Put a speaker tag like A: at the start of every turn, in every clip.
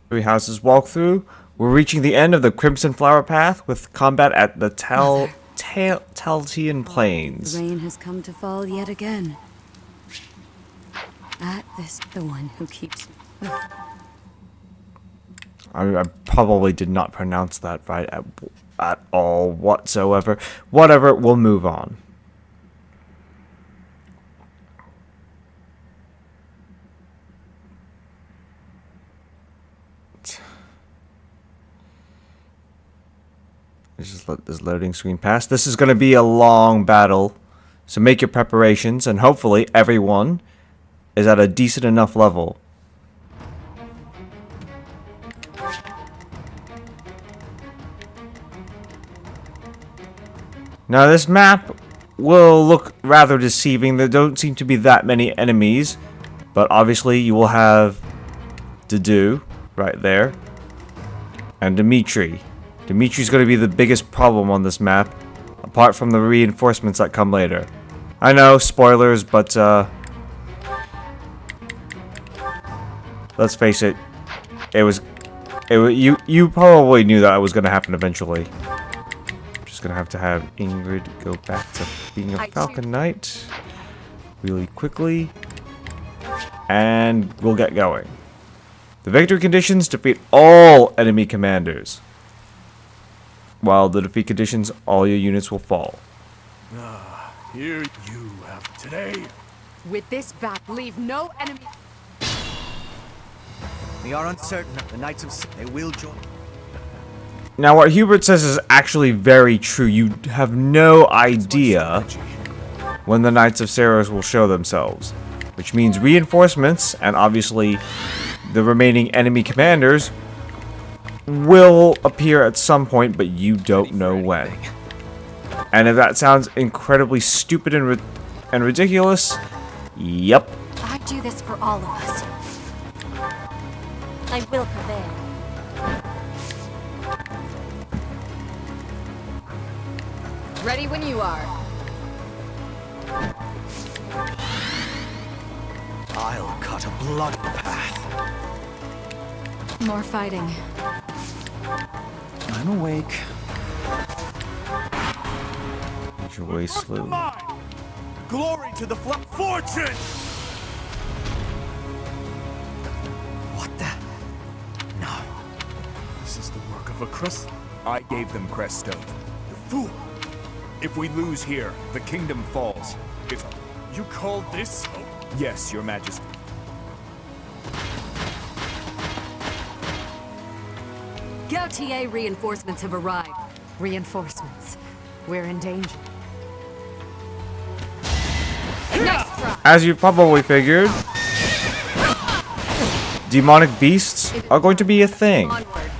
A: Three houses walkthrough. We're reaching the end of the Crimson Flower Path with combat at the Tailtean Plains.
B: The rain has come to fall yet again. At this, the one who keeps.
A: I probably did not pronounce that right at all whatsoever. Whatever, we'll move on. Just let this loading screen pass. This is going to be a long battle, so make your preparations, and hopefully everyone is at a decent enough level. Now this map will look rather deceiving. There don't seem to be that many enemies, but obviously you will have Dedu right there, and Dimitri. Dimitri's going to be the biggest problem on this map, apart from the reinforcements that come later. I know, spoilers, but let's face it, you probably knew that it was going to happen eventually. I'm just going to have Ingrid go back to being a Falcon Knight really quickly, and we'll get going. The victory conditions: defeat all enemy commanders. While the defeat conditions, all your units will fall.
C: Here you have today.
D: With this back, leave no enemy.
E: We are uncertain of the Knights of they will join.
A: Now, what Hubert says is actually very true. You have no idea when the Knights of Saros will show themselves, which means reinforcements and obviously the remaining enemy commanders will appear at some point, but you don't know when. And if that sounds incredibly stupid and ridiculous, yep.
B: I do this for all of us. I will prevail.
D: Ready when you are.
E: I'll cut a bloody path.
B: More fighting.
E: I'm awake.
A: Make your way slowly.
C: Glory to the fortune!
E: What the? No.
C: This is the work of a crest. I gave them Creststone. You fool! If we lose here, the kingdom falls. If you call this hope? Yes, your majesty.
D: Gautier reinforcements have arrived. Reinforcements. We're in danger. Next try.
A: As you probably figured, demonic beasts are going to be a thing.
D: Onward.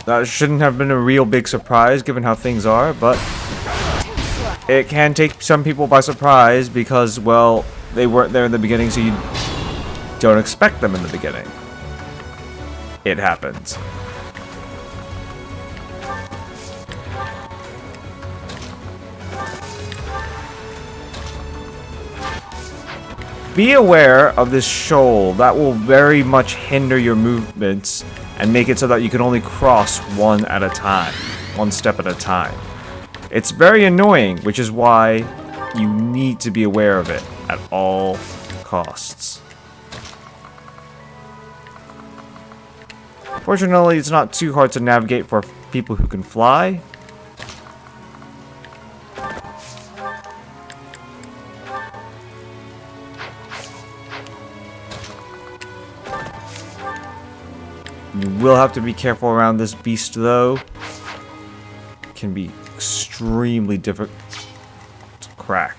A: That shouldn't have been a real big surprise given how things are, but it can take some people by surprise because, well, they weren't there in the beginning, so you don't expect them in the beginning. It happens. Be aware of this shoal. That will very much hinder your movements and make it so that you can only cross one at a time. One step at a time. It's very annoying, which is why you need to be aware of it at all costs. Fortunately, it's not too hard to navigate for people who can fly. You will have to be careful around this beast, though. It can be extremely difficult to crack.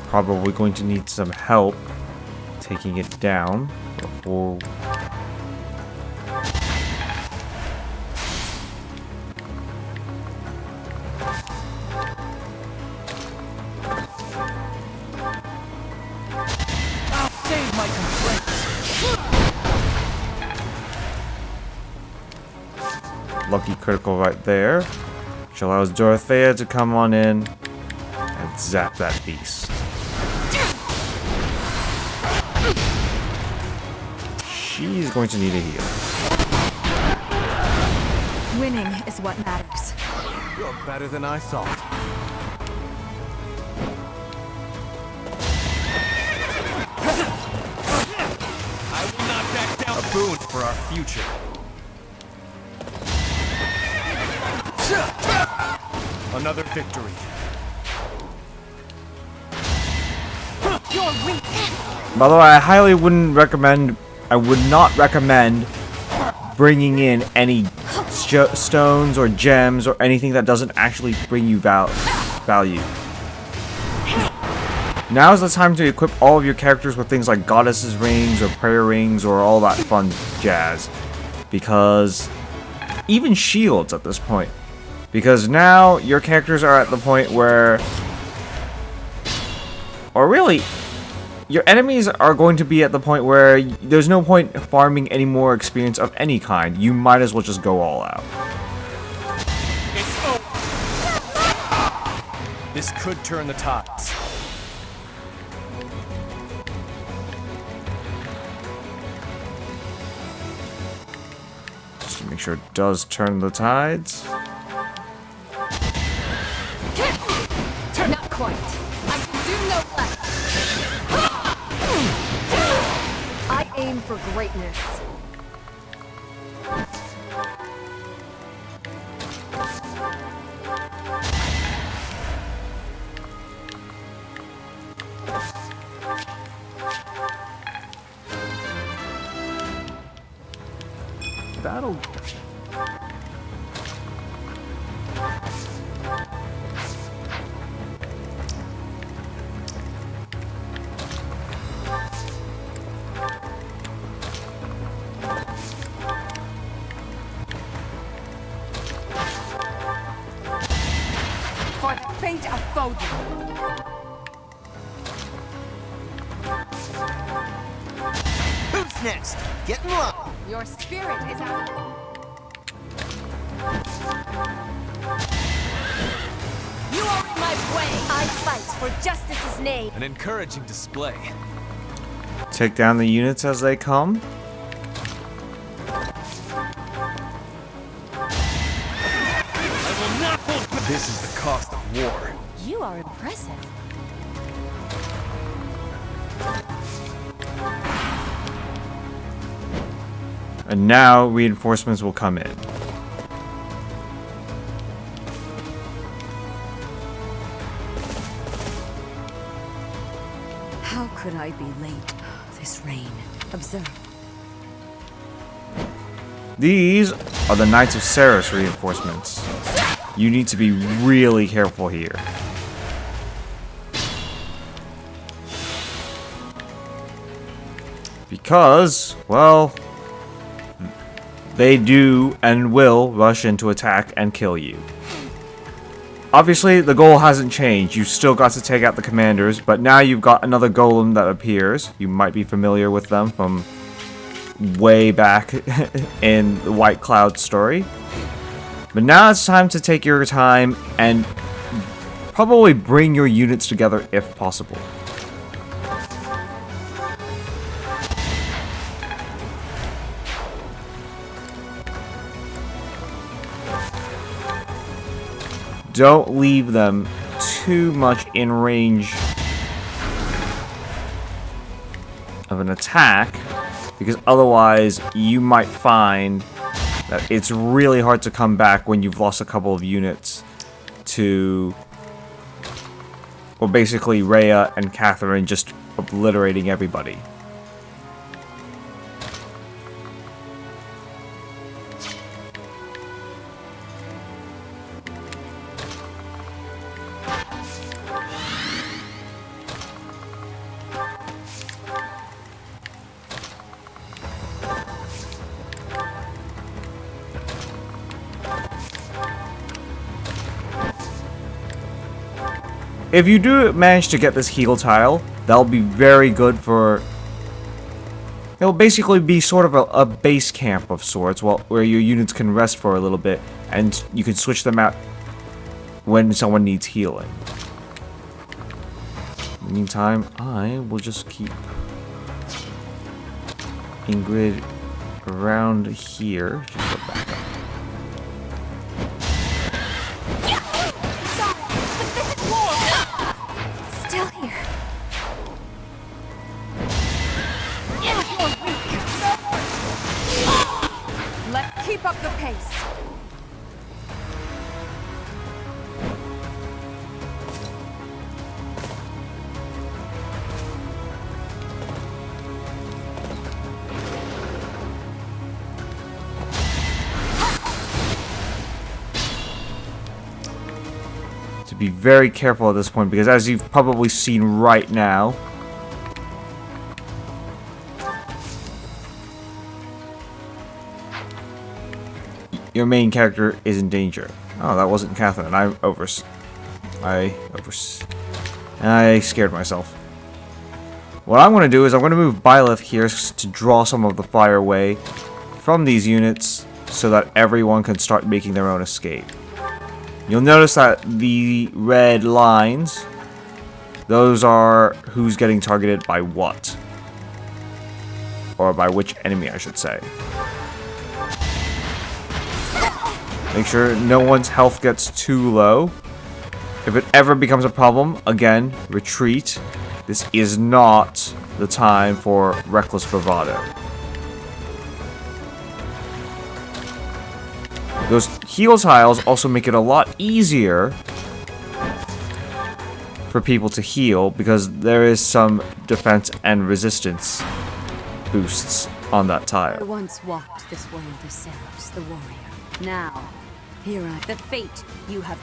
A: Probably going to need some help taking it down before lucky critical right there, which allows Dorothea to come on in and zap that beast. She's going to need a heal.
B: Winning is what matters.
E: You're better than I thought.
C: I will not back down. A boon for our future. Another victory.
D: You're weak.
A: By the way, I would not recommend bringing in any stones or gems or anything that doesn't actually bring you value. Now is the time to equip all of your characters with things like goddesses rings or prayer rings or all that fun jazz. Because even shields at this point. Because now your characters are at the point where, or really, your enemies are going to be at the point where there's no point farming any more experience of any kind. You might as well just go all out.
C: It's over. This could turn the tides.
A: Just to make sure it does turn the tides.
D: Not quite. I can do no less. I aim for greatness.
A: Battle.
D: For the fate of Foden.
E: Who's next? Get in line.
D: Your spirit is out. You are in my way.
B: I fight for justice's name.
C: An encouraging display.
A: Take down the units as they come.
C: I will not hold back. This is the cost of war.
B: You are impressive.
A: And now reinforcements will come in.
B: How could I be late? This rain. Observe.
A: These are the Knights of Ceres reinforcements. You need to be really careful here. Because, well, they do and will rush in to attack and kill you. Obviously, the goal hasn't changed. You've still got to take out the commanders, but now you've got another golem that appears. You might be familiar with them from way back in the White Cloud story. But now it's time to take your time and probably bring your units together if possible. Don't leave them too much in range of an attack, because otherwise you might find that it's really hard to come back when you've lost a couple of units to, well, basically Rhea and Catherine just obliterating everybody. If you do manage to get this heal tile, that'll be very good for It'll basically be sort of a base camp of sorts, where your units can rest for a little bit, and you can switch them out when someone needs healing. In the meantime, I will just keep Ingrid around here. Just go back up.
B: Still here.
D: Let's keep up the pace.
A: To be very careful at this point, because as you've probably seen right now, your main character is in danger. Oh, that wasn't Catherine. I scared myself. What I'm going to do is I'm going to move Byleth here to draw some of the fire away from these units so that everyone can start making their own escape. You'll notice that the red lines, those are who's getting targeted by what. Or by which enemy, I should say. Make sure no one's health gets too low. If it ever becomes a problem, again, retreat. This is not the time for reckless bravado. Those heal tiles also make it a lot easier for people to heal because there is some defense and resistance boosts on that
B: I
A: tile.
B: once walked this world of Seros, the warrior. Now, here I the fate you have.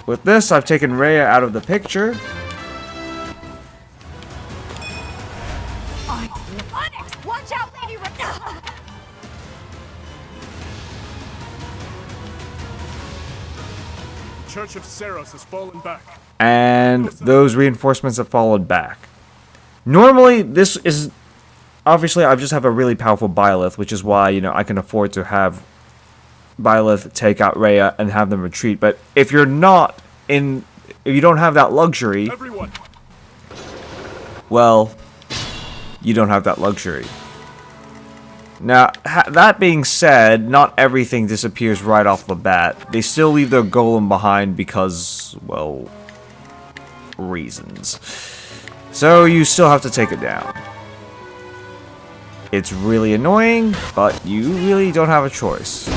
A: With this, I've taken Rhea out of the picture.
D: Onyx, watch out, Lady Rada!
C: Church of Seros has fallen back.
A: And those reinforcements have followed back. Normally, this is... Obviously, I just have a really powerful Byleth, which is why, you know, I can afford to have Byleth take out Rhea and have them retreat. But if you're not in... If you don't have that luxury...
C: Everyone.
A: Well, you don't have that luxury. Now, that being said, not everything disappears right off the bat. They still leave their golem behind because, well, reasons. So you still have to take it down. It's really annoying, but you really don't have a choice.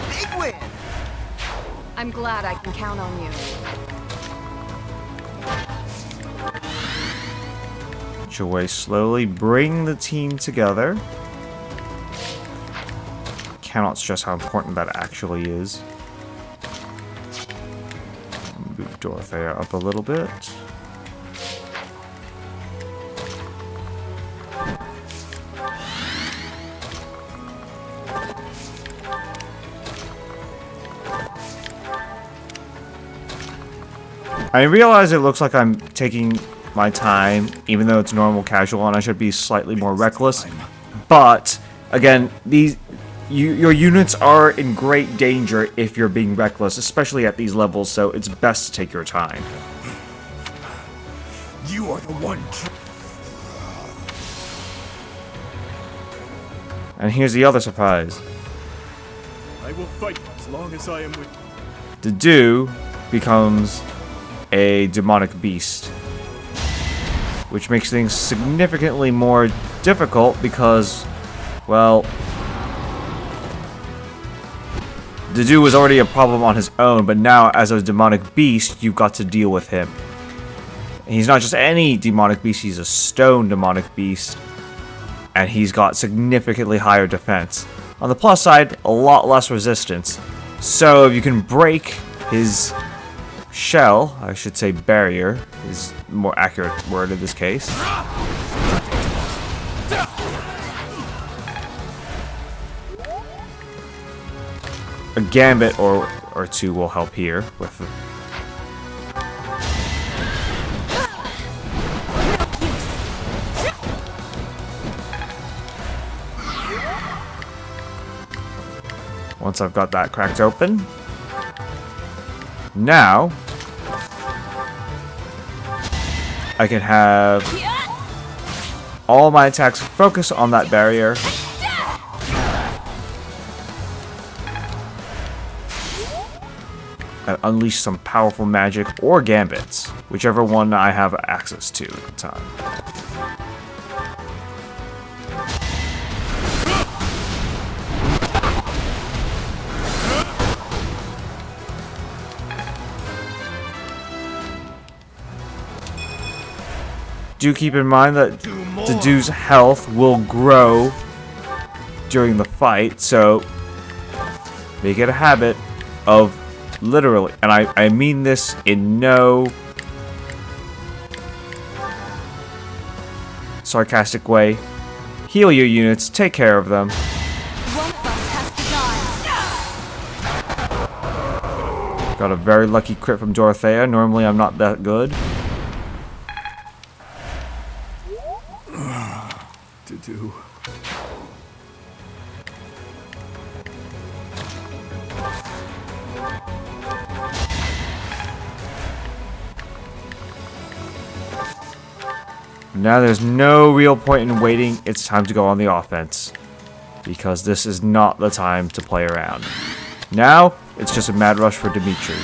E: Big win!
B: I'm glad I can count on you.
A: Joy, slowly bring the team together. Cannot stress how important that actually is. Move Dorothea up a little bit. I realize it looks like I'm taking my time, even though it's normal casual, and I should be slightly more reckless. But again, your units are in great danger if you're being reckless, especially at these levels, so it's best to take your time.
C: You are the one.
A: And here's the other surprise.
C: I will fight as long as I am with.
A: The Dew becomes a demonic beast, which makes things significantly more difficult because, well, the Dew was already a problem on his own, but now as a demonic beast, you've got to deal with him. And he's not just any demonic beast, he's a stone demonic beast, and he's got significantly higher defense. On the plus side, a lot less resistance. So if you can break his shell, I should say barrier, is a more accurate word in this case. A gambit or two will help here with the once I've got that cracked open. Now I can have all my attacks focus on that barrier. And unleash some powerful magic or gambits, whichever one I have access to at the time. Do keep in mind that the Dew's health will grow during the fight, so make it a habit of literally, and I mean this in no sarcastic way, heal your units, take care of them.
B: One of us has to die.
A: Got a very lucky crit from Dorothea. Normally I'm not that good.
C: To do.
A: Now there's no real point in waiting. It's time to go on the offense, because this is not the time to play around. Now it's just a mad rush for Dimitri.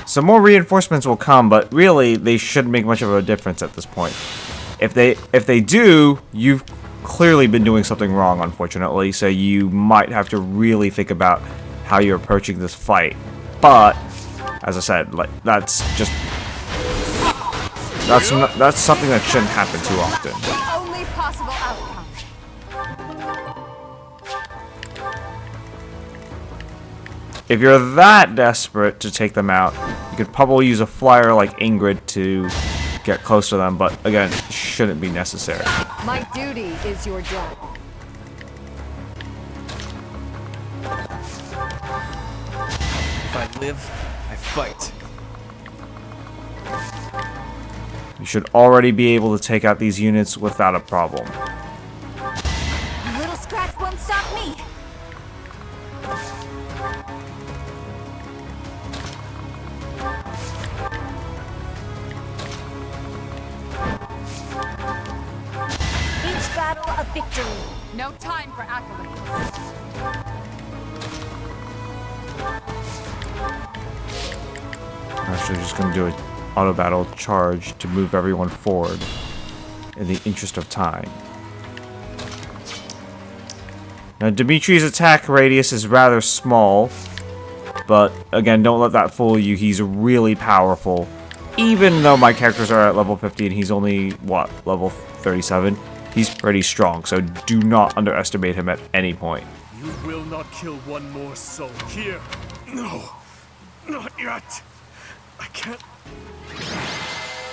A: Some more reinforcements will come, but really they shouldn't make much of a difference at this point. If they do, you've clearly been doing something wrong, unfortunately, so you might have to really think about how you're approaching this fight. But as I said, like that's something that shouldn't happen too often.
D: The only possible outcome.
A: If you're that desperate to take them out, you could probably use a flyer like Ingrid to get close to them, but again, it shouldn't be necessary.
D: My duty is your job.
E: If I live, I fight.
A: You should already be able to take out these units without a problem.
B: A little scratch won't stop me. Each battle a victory.
D: No time for accolades.
A: I'm actually just going to do an auto battle charge to move everyone forward in the interest of time. Now, Dimitri's attack radius is rather small, but again, don't let that fool you. He's really powerful. Even though my characters are at level 50 and he's only, what, level 37? He's pretty strong, so do not underestimate him at any point.
C: You will not kill one more soul here. No, not yet. I can't.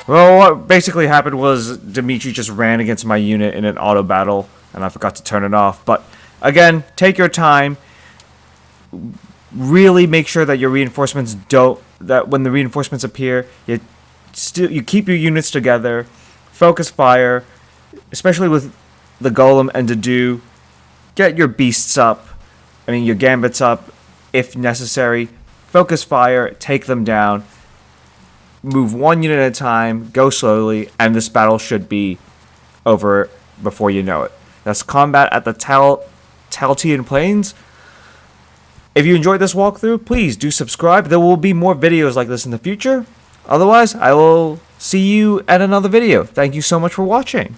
A: Well, what basically happened was Dimitri just ran against my unit in an auto battle, and I forgot to turn it off. But again, take your time. really make sure that your reinforcements don't, that when the reinforcements appear, you keep your units together, focus fire, especially with the golem and Dedue. Get your beasts up, your gambits up if necessary. Focus fire, take them down, move one unit at a time, go slowly, and this battle should be over before you know it. That's combat at the Tailtean Plains. If you enjoyed this walkthrough, please do subscribe. There will be more videos like this in the future. Otherwise, I will see you at another video. Thank you so much for watching.